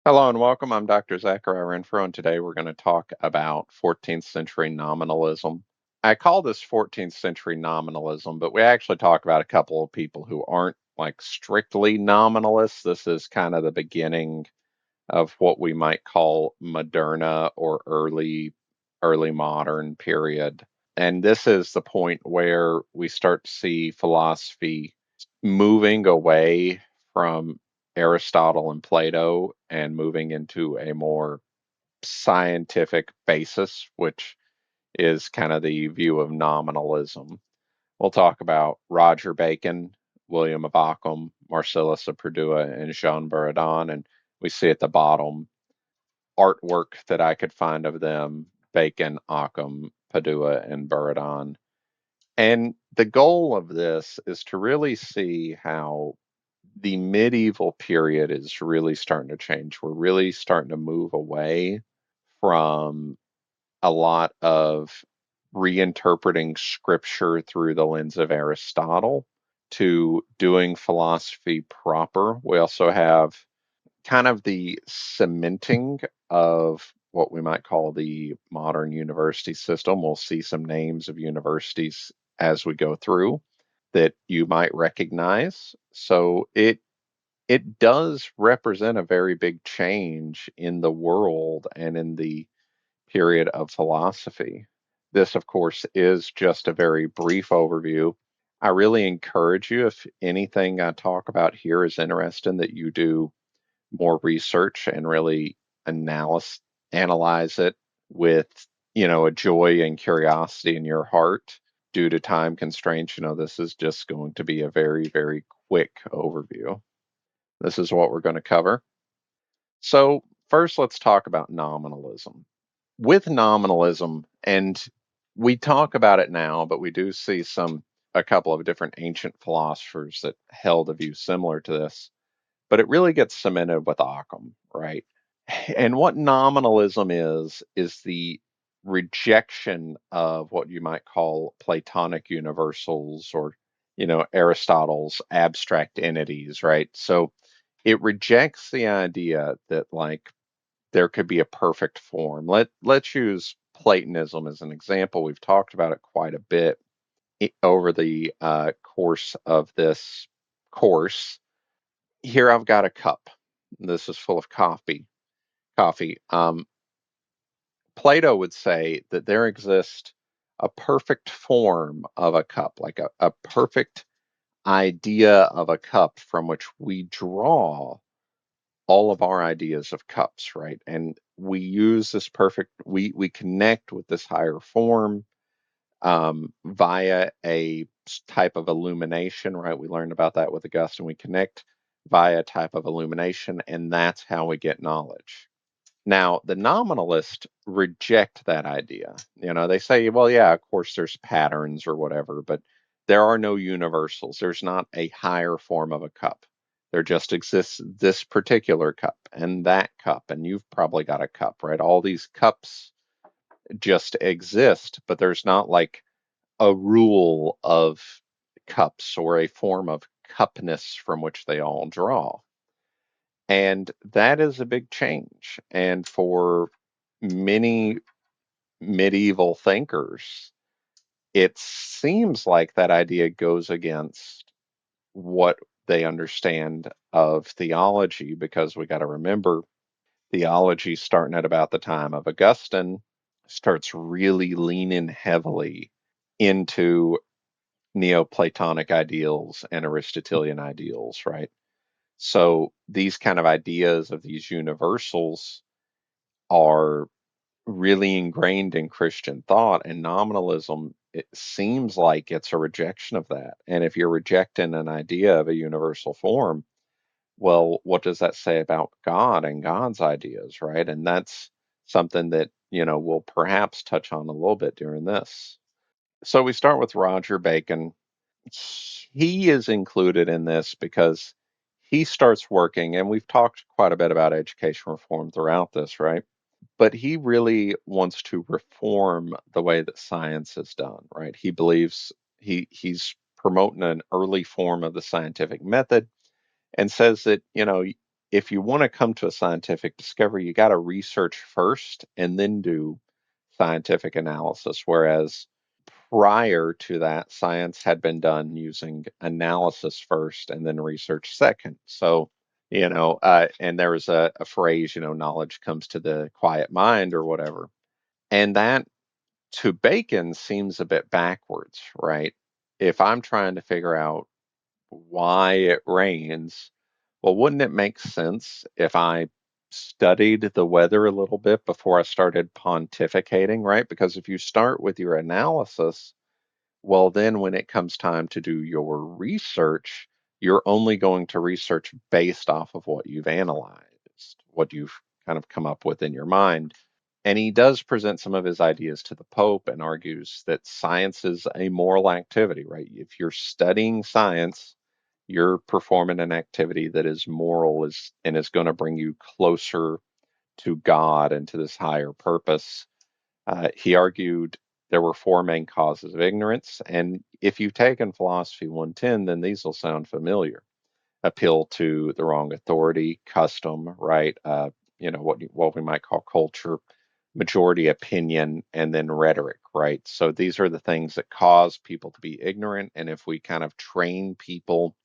Hello and welcome. I'm Dr. Zachariah Renfro, and today we're going to talk about 14th century nominalism. I call this 14th century nominalism, but we actually talk about a couple of people who aren't like strictly nominalists. This is kind of the beginning of what we might call Moderna or early modern period. And this is the point where we start to see philosophy moving away from Aristotle and Plato and moving into a more scientific basis, which is kind of the view of nominalism. We'll talk about Roger Bacon, William of Ockham, Marsilius of Padua, and Jean Buridan, and we see at the bottom artwork that I could find of them: Bacon, Ockham, Padua, and Buridan. And the goal of this is to really see how the medieval period is really starting to change. We're really starting to move away from a lot of reinterpreting scripture through the lens of Aristotle to doing philosophy proper. We also have kind of the cementing of what we might call the modern university system. We'll see some names of universities as we go through that you might recognize. So it does represent a very big change in the world and in the period of philosophy. This, of course, is just a very brief overview. I really encourage you, if anything I talk about here is interesting, that you do more research and really analyze it with, a joy and curiosity in your heart. Due to time constraints, this is just going to be a very, very quick overview. This is what we're going to cover. So, first, let's talk about nominalism. With nominalism, and we talk about it now, but we do see a couple of different ancient philosophers that held a view similar to this, but it really gets cemented with Occam, right? And what nominalism is the rejection of what you might call Platonic universals or, Aristotle's abstract entities, right? So it rejects the idea that like there could be a perfect form. Let's use Platonism as an example. We've talked about it quite a bit over the course of this course. Here I've got a cup. This is full of coffee. Coffee. Plato would say that there exists a perfect form of a cup, like a perfect idea of a cup from which we draw all of our ideas of cups, right? And we use this we connect with this higher form via a type of illumination, right? We learned about that with Augustine. We connect via a type of illumination, and that's how we get knowledge. Now, the nominalists reject that idea. They say, well, yeah, of course, there's patterns or whatever, but there are no universals. There's not a higher form of a cup. There just exists this particular cup and that cup, and you've probably got a cup, right? All these cups just exist, but there's not like a rule of cups or a form of cupness from which they all draw. And that is a big change. And for many medieval thinkers, it seems like that idea goes against what they understand of theology, because we got to remember theology, starting at about the time of Augustine, starts really leaning heavily into Neoplatonic ideals and Aristotelian ideals, right? So these kind of ideas of these universals are really ingrained in Christian thought, and nominalism, it seems like it's a rejection of that. And if you're rejecting an idea of a universal form, well, what does that say about God and God's ideas, right? And that's something that, we'll perhaps touch on a little bit during this. So we start with Roger Bacon. He is included in this because he starts working, and we've talked quite a bit about education reform throughout this, right? But he really wants to reform the way that science is done, right? He believes he's promoting an early form of the scientific method and says that, if you want to come to a scientific discovery, you got to research first and then do scientific analysis. Whereas prior to that, science had been done using analysis first and then research second. So, and there was a phrase, knowledge comes to the quiet mind or whatever. And that to Bacon seems a bit backwards, right? If I'm trying to figure out why it rains, well, wouldn't it make sense if I studied the weather a little bit before I started pontificating, right? Because if you start with your analysis, well, then when it comes time to do your research, you're only going to research based off of what you've analyzed, what you've kind of come up with in your mind. And he does present some of his ideas to the Pope and argues that science is a moral activity, right? If you're studying science, you're performing an activity that is moral and is going to bring you closer to God and to this higher purpose. He argued there were four main causes of ignorance, and if you've taken Philosophy 110, then these will sound familiar. Appeal to the wrong authority, custom, right? What we might call culture, majority opinion, and then rhetoric, right? So these are the things that cause people to be ignorant, and if we kind of train people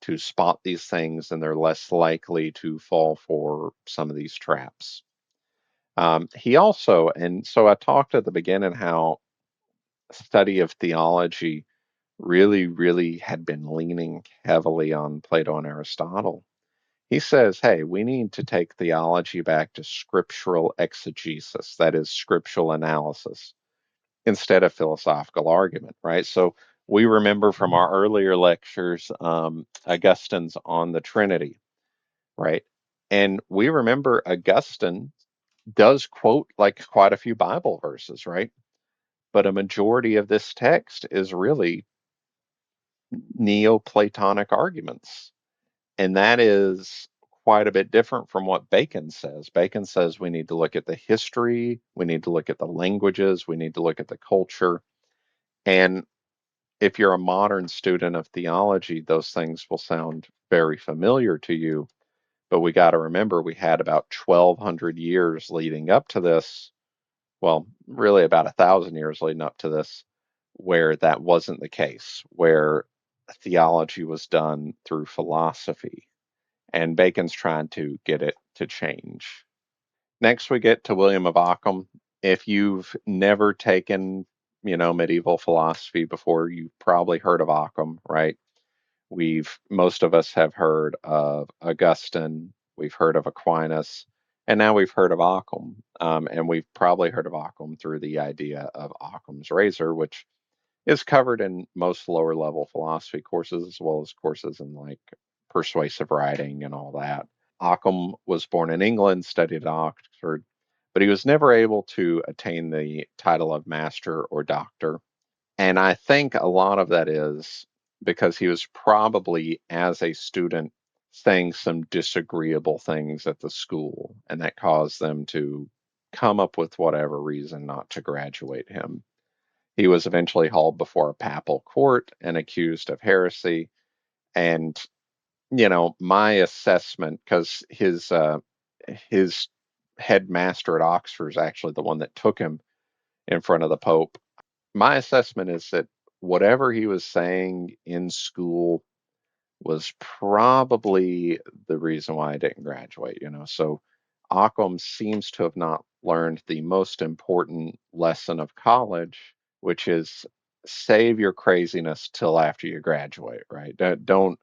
to spot these things, then they're less likely to fall for some of these traps. He also, and so I talked at the beginning how study of theology really, really had been leaning heavily on Plato and Aristotle. He says, hey, we need to take theology back to scriptural exegesis, that is, scriptural analysis, instead of philosophical argument, right? So we remember from our earlier lectures Augustine's on the Trinity, right? And we remember Augustine does quote like quite a few Bible verses, right? But a majority of this text is really Neoplatonic arguments. And that is quite a bit different from what Bacon says. Bacon says we need to look at the history, we need to look at the languages, we need to look at the culture. And if you're a modern student of theology, those things will sound very familiar to you. But we got to remember we had about 1,200 years leading up to this, well, really about 1,000 years leading up to this, where that wasn't the case, where theology was done through philosophy. And Bacon's trying to get it to change. Next, we get to William of Ockham. If you've never taken, medieval philosophy before, you've probably heard of Ockham, right? Most of us have heard of Augustine, we've heard of Aquinas, and now we've heard of Occam. And we've probably heard of Occam through the idea of Occam's razor, which is covered in most lower level philosophy courses as well as courses in like persuasive writing and all that. Occam was born in England, studied at Oxford, but he was never able to attain the title of master or doctor. And I think a lot of that is because he was probably, as a student, saying some disagreeable things at the school, and that caused them to come up with whatever reason not to graduate him. He was eventually hauled before a papal court and accused of heresy. And, my assessment, because his headmaster at Oxford is actually the one that took him in front of the Pope. My assessment is that whatever he was saying in school was probably the reason why I didn't graduate. So Occam seems to have not learned the most important lesson of college, which is save your craziness till after you graduate, right? Don't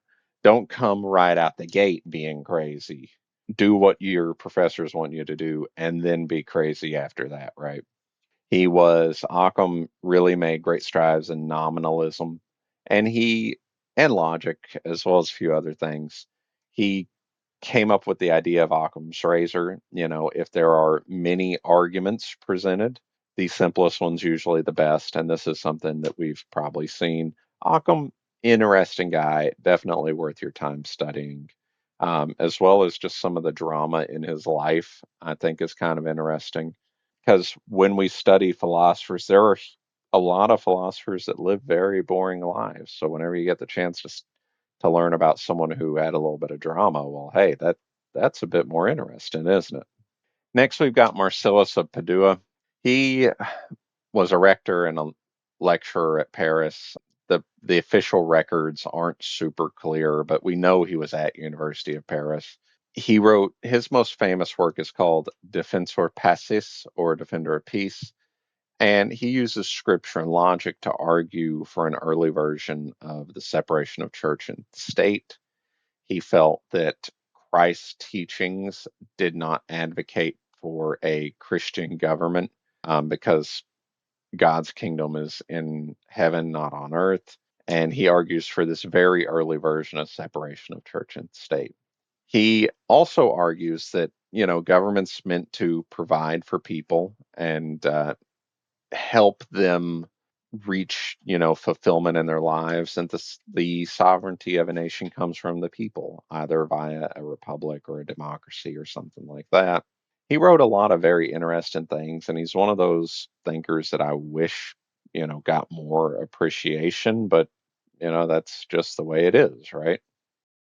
come right out the gate being crazy. Do what your professors want you to do and then be crazy after that, right? Occam really made great strides in nominalism and and logic as well as a few other things. He came up with the idea of Occam's razor. If there are many arguments presented, the simplest one's usually the best. And this is something that we've probably seen. Occam, interesting guy, definitely worth your time studying. As well as just some of the drama in his life, I think is kind of interesting because when we study philosophers, there are a lot of philosophers that live very boring lives. So whenever you get the chance to learn about someone who had a little bit of drama, well, hey, That's a bit more interesting, isn't it? Next, we've got Marsilius of Padua. He was a rector and a lecturer at Paris. The official records aren't super clear, but we know he was at University of Paris. He wrote his most famous work is called Defensor Pacis, or Defender of Peace, and he uses scripture and logic to argue for an early version of the separation of church and state. He felt that Christ's teachings did not advocate for a Christian government, because God's kingdom is in heaven, not on earth. And he argues for this very early version of separation of church and state. He also argues that, government's meant to provide for people and help them reach, fulfillment in their lives. And the sovereignty of a nation comes from the people, either via a republic or a democracy or something like that. He wrote a lot of very interesting things, and he's one of those thinkers that I wish, got more appreciation, but, that's just the way it is, right?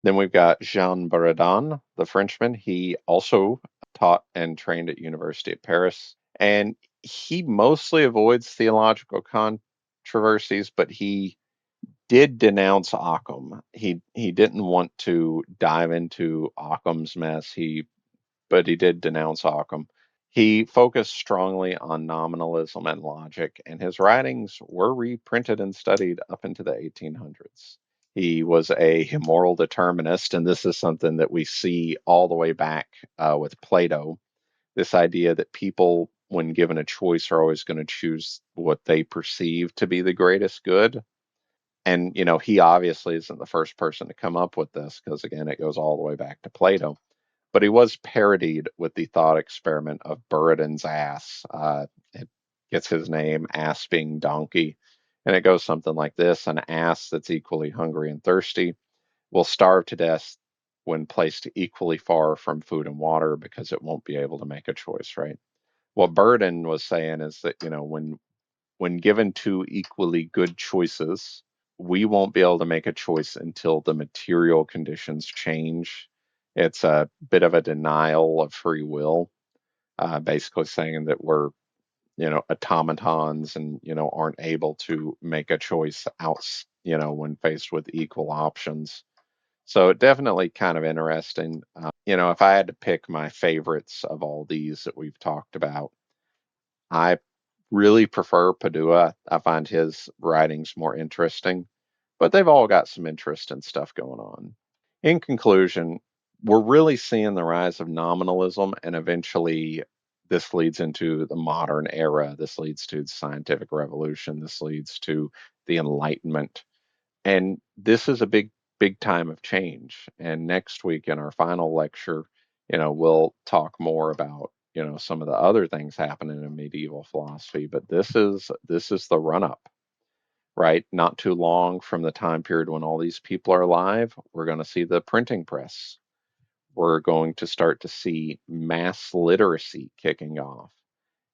Then we've got Jean Buridan, the Frenchman. He also taught and trained at University of Paris, and he mostly avoids theological controversies, but he did denounce Ockham. He didn't want to dive into Ockham's mess. But he did denounce Ockham. He focused strongly on nominalism and logic, and his writings were reprinted and studied up into the 1800s. He was a moral determinist, and this is something that we see all the way back with Plato. This idea that people, when given a choice, are always going to choose what they perceive to be the greatest good. And, he obviously isn't the first person to come up with this because, again, it goes all the way back to Plato. But he was parodied with the thought experiment of Buridan's ass. It gets his name, ass being donkey. And it goes something like this: an ass that's equally hungry and thirsty will starve to death when placed equally far from food and water because it won't be able to make a choice, right? What Buridan was saying is that, when given two equally good choices, we won't be able to make a choice until the material conditions change. It's a bit of a denial of free will, basically saying that we're, automatons and, aren't able to make a choice out, when faced with equal options. So definitely kind of interesting. If I had to pick my favorites of all these that we've talked about, I really prefer Padua. I find his writings more interesting, but they've all got some interesting stuff going on. In conclusion, we're really seeing the rise of nominalism, and eventually this leads into the modern era. This leads to the scientific revolution. This leads to the Enlightenment. And this is a big time of change. And next week in our final lecture, we'll talk more about, some of the other things happening in medieval philosophy. But this is the run up, right? Not too long from the time period when all these people are alive, we're going to see the printing press. We're going to start to see mass literacy kicking off,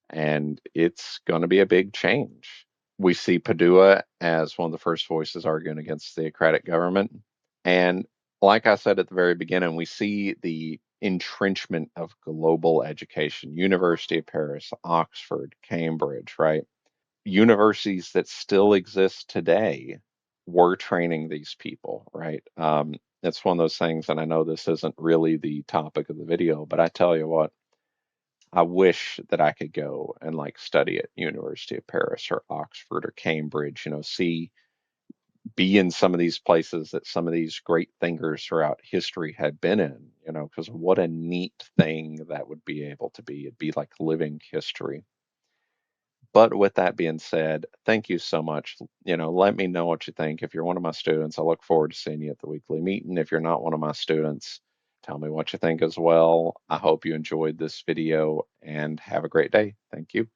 and it's going to be a big change. We see Padua as one of the first voices arguing against theocratic government. And like I said at the very beginning, we see the entrenchment of global education, University of Paris, Oxford, Cambridge, right? Universities that still exist today were training these people, right? It's one of those things, and I know this isn't really the topic of the video, but I tell you what, I wish that I could go and like study at University of Paris or Oxford or Cambridge, be in some of these places that some of these great thinkers throughout history had been in, because what a neat thing that would be able to be. It'd be like living history. But with that being said, thank you so much. Let me know what you think. If you're one of my students, I look forward to seeing you at the weekly meeting. If you're not one of my students, tell me what you think as well. I hope you enjoyed this video and have a great day. Thank you.